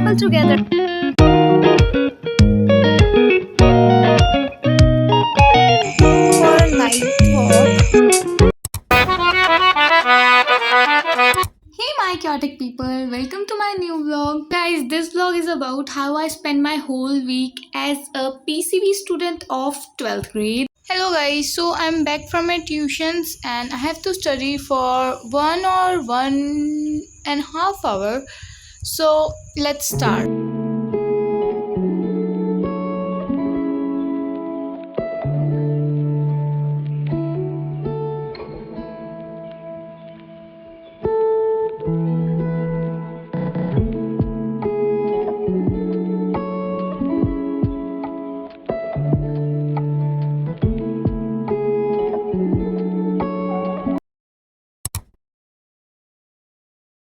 assemble together for a night walk. Hey my chaotic people, welcome to my new vlog. Guys, this vlog is about how I spend my whole week as a PCB student of 12th grade. Hello guys, so I'm back from my tuitions and I have to study for 1 or 1.5 hour. So let's start.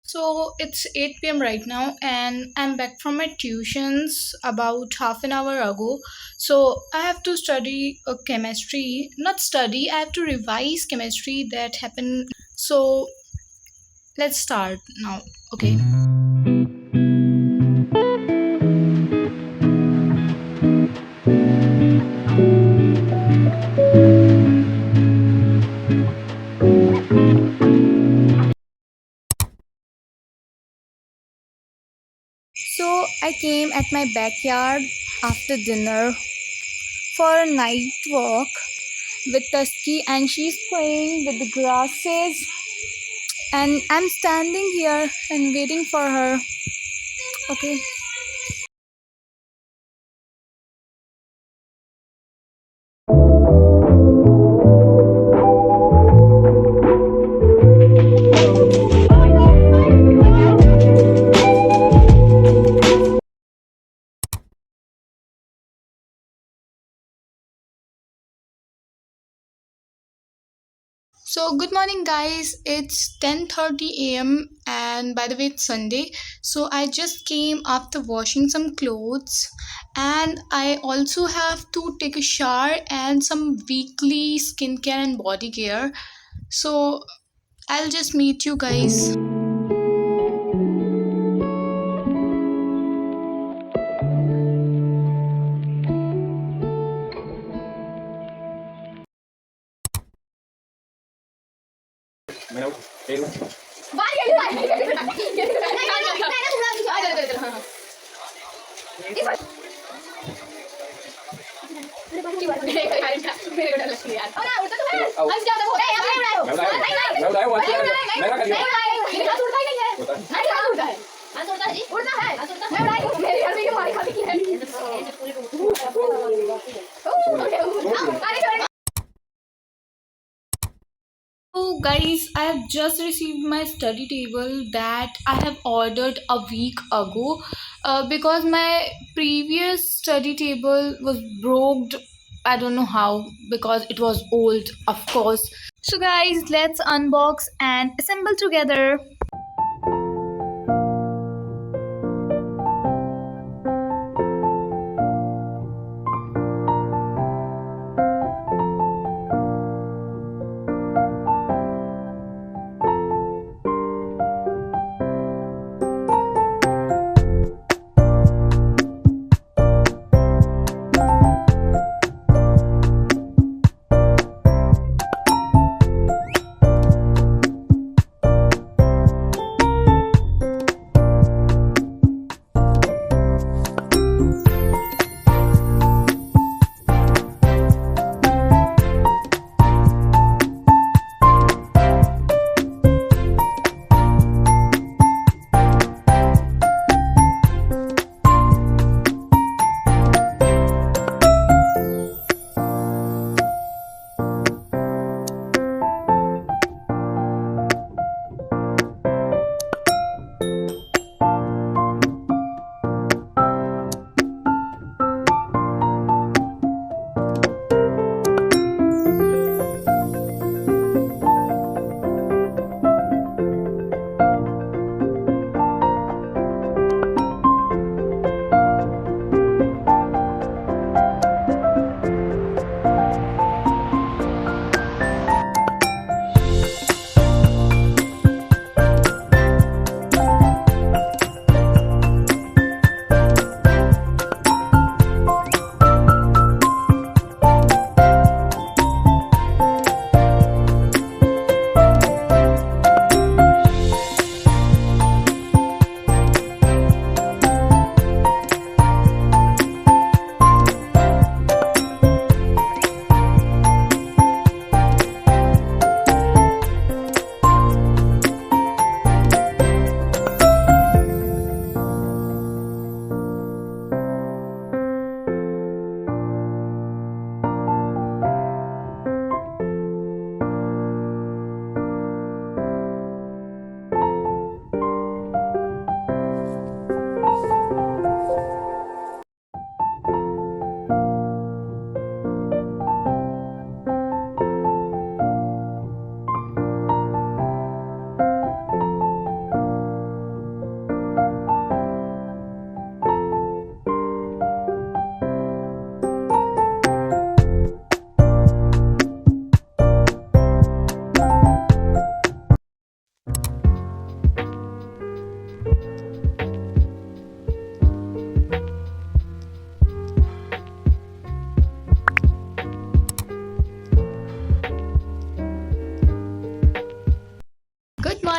So it's 8 p.m. right now, and I'm back from my tuitions about half an hour ago. So I have to study chemistry, not study, I have to revise chemistry that happened. So let's start now. Okay. So I came at my backyard after dinner for a night walk with Tusky, and she's playing with the grasses, and I'm standing here and waiting for her. Okay. So good morning guys. It's 10:30 a.m. and by the way it's Sunday. So I just came after washing some clothes, and I also have to take a shower and some weekly skincare and body care. So I'll just meet you guys. So guys, I have just received my study table that I have ordered a week ago because my previous study table was broke. I don't know how, because it was old, of course. So guys, let's unbox and assemble together.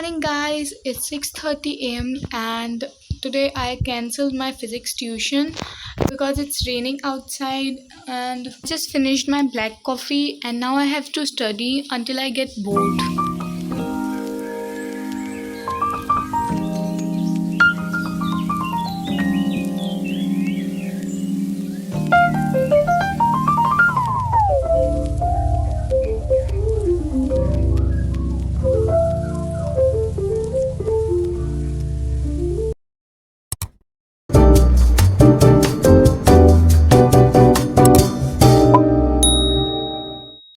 morning, guys. It's 6:30 a.m. and today I cancelled my physics tuition because it's raining outside and just finished my black coffee and now I have to study until I get bored.